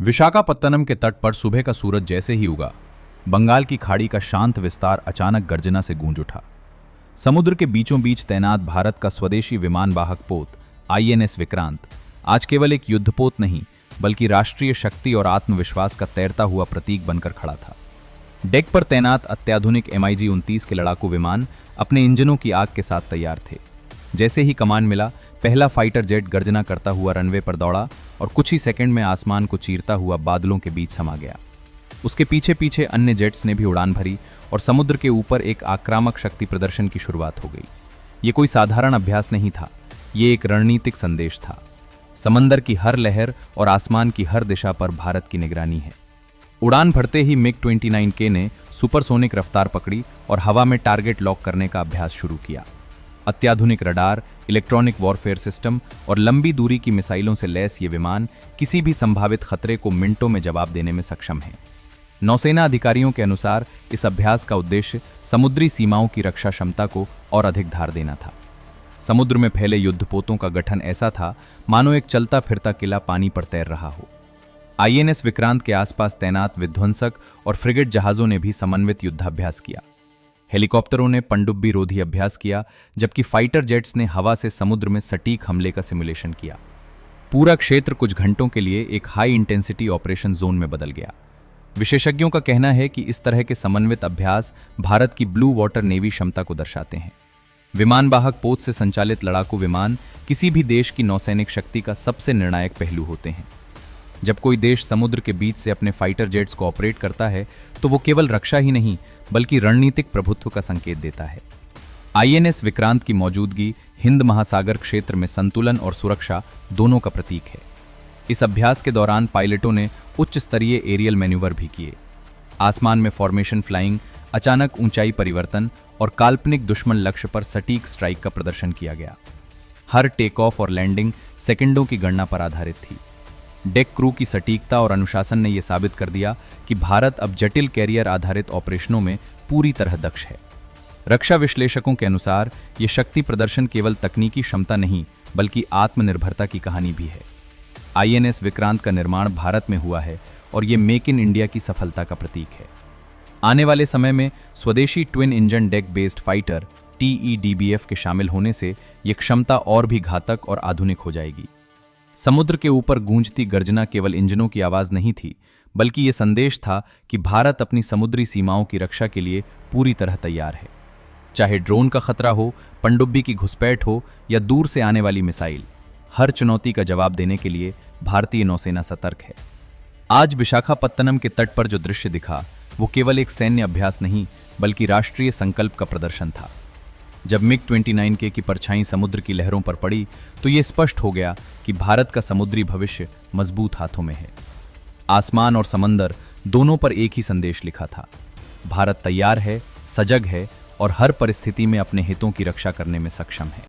विशाखापत्तनम के तट पर सुबह का सूरज जैसे ही उगा, बंगाल की खाड़ी का शांत विस्तार अचानक गर्जना से गूंज उठा। समुद्र के बीचों बीच तैनात भारत का स्वदेशी विमान वाहक पोत आईएनएस विक्रांत आज केवल एक युद्धपोत नहीं, बल्कि राष्ट्रीय शक्ति और आत्मविश्वास का तैरता हुआ प्रतीक बनकर खड़ा था। डेक पर तैनात अत्याधुनिक MiG-29 के लड़ाकू विमान अपने इंजनों की आग के साथ तैयार थे। जैसे ही कमान मिला, पहला फाइटर जेट गर्जना करता हुआ रनवे पर दौड़ा और कुछ ही सेकंड में आसमान को चीरता हुआ बादलों के बीच समा गया। उसके पीछे पीछे अन्य जेट्स ने भी उड़ान भरी और समुद्र के ऊपर एक आक्रामक शक्ति प्रदर्शन की शुरुआत हो गई। ये कोई साधारण अभ्यास नहीं था, ये एक रणनीतिक संदेश था। समंदर की हर लहर और आसमान की हर दिशा पर भारत की निगरानी है। उड़ान भरते ही MiG-29K ने सुपरसोनिक रफ्तार पकड़ी और हवा में टारगेट लॉक करने का अभ्यास शुरू किया। अत्याधुनिक रडार, इलेक्ट्रॉनिक वॉरफेयर सिस्टम और लंबी दूरी की मिसाइलों से लैस ये विमान किसी भी संभावित खतरे को मिनटों में जवाब देने में सक्षम है। नौसेना अधिकारियों के अनुसार इस अभ्यास का उद्देश्य समुद्री सीमाओं की रक्षा क्षमता को और अधिक धार देना था। समुद्र में फैले युद्धपोतों का गठन ऐसा था मानो एक चलता फिरता किला पानी पर तैर रहा हो। आईएनएस विक्रांत के आसपास तैनात विध्वंसक और फ्रिगेट जहाजों ने भी समन्वित युद्धाभ्यास किया। हेलीकॉप्टरों ने पनडुब्बी रोधी अभ्यास किया, जबकि फाइटर जेट्स ने हवा से समुद्र में सटीक हमले का सिमुलेशन किया। पूरा क्षेत्र कुछ घंटों के लिए एक हाई इंटेंसिटी ऑपरेशन जोन में बदल गया। विशेषज्ञों का कहना है कि इस तरह के समन्वित अभ्यास भारत की ब्लू वाटर नेवी क्षमता को दर्शाते हैं। विमान वाहक पोत से संचालित लड़ाकू विमान किसी भी देश की नौसैनिक शक्ति का सबसे निर्णायक पहलू होते हैं। जब कोई देश समुद्र के बीच से अपने फाइटर जेट्स को ऑपरेट करता है, तो वो केवल रक्षा ही नहीं, बल्कि रणनीतिक प्रभुत्व का संकेत देता है। आईएनएस विक्रांत की मौजूदगी हिंद महासागर क्षेत्र में संतुलन और सुरक्षा दोनों का प्रतीक है। इस अभ्यास के दौरान पायलटों ने उच्च स्तरीय एरियल मैन्यूवर भी किए। आसमान में फॉर्मेशन फ्लाइंग, अचानक ऊंचाई परिवर्तन और काल्पनिक दुश्मन लक्ष्य पर सटीक स्ट्राइक का प्रदर्शन किया गया। हर टेक ऑफ और लैंडिंग सेकंडों की गणना पर आधारित थी। डेक क्रू की सटीकता और अनुशासन ने यह साबित कर दिया कि भारत अब जटिल कैरियर आधारित ऑपरेशनों में पूरी तरह दक्ष है। रक्षा विश्लेषकों के अनुसार यह शक्ति प्रदर्शन केवल तकनीकी क्षमता नहीं, बल्कि आत्मनिर्भरता की कहानी भी है। आईएनएस विक्रांत का निर्माण भारत में हुआ है और यह मेक इन इंडिया की सफलता का प्रतीक है। आने वाले समय में स्वदेशी twin engine deck based fighter TEDBF के शामिल होने से यह क्षमता और भी घातक और आधुनिक हो जाएगी। समुद्र के ऊपर गूंजती गर्जना केवल इंजनों की आवाज नहीं थी, बल्कि यह संदेश था कि भारत अपनी समुद्री सीमाओं की रक्षा के लिए पूरी तरह तैयार है। चाहे ड्रोन का खतरा हो, पनडुब्बी की घुसपैठ हो या दूर से आने वाली मिसाइल, हर चुनौती का जवाब देने के लिए भारतीय नौसेना सतर्क है। आज विशाखापत्तनम के तट पर जो दृश्य दिखा, वो केवल एक सैन्य अभ्यास नहीं, बल्कि राष्ट्रीय संकल्प का प्रदर्शन था। जब MiG-29K की परछाई समुद्र की लहरों पर पड़ी, तो ये स्पष्ट हो गया कि भारत का समुद्री भविष्य मजबूत हाथों में है। आसमान और समंदर दोनों पर एक ही संदेश लिखा था: भारत तैयार है, सजग है और हर परिस्थिति में अपने हितों की रक्षा करने में सक्षम है।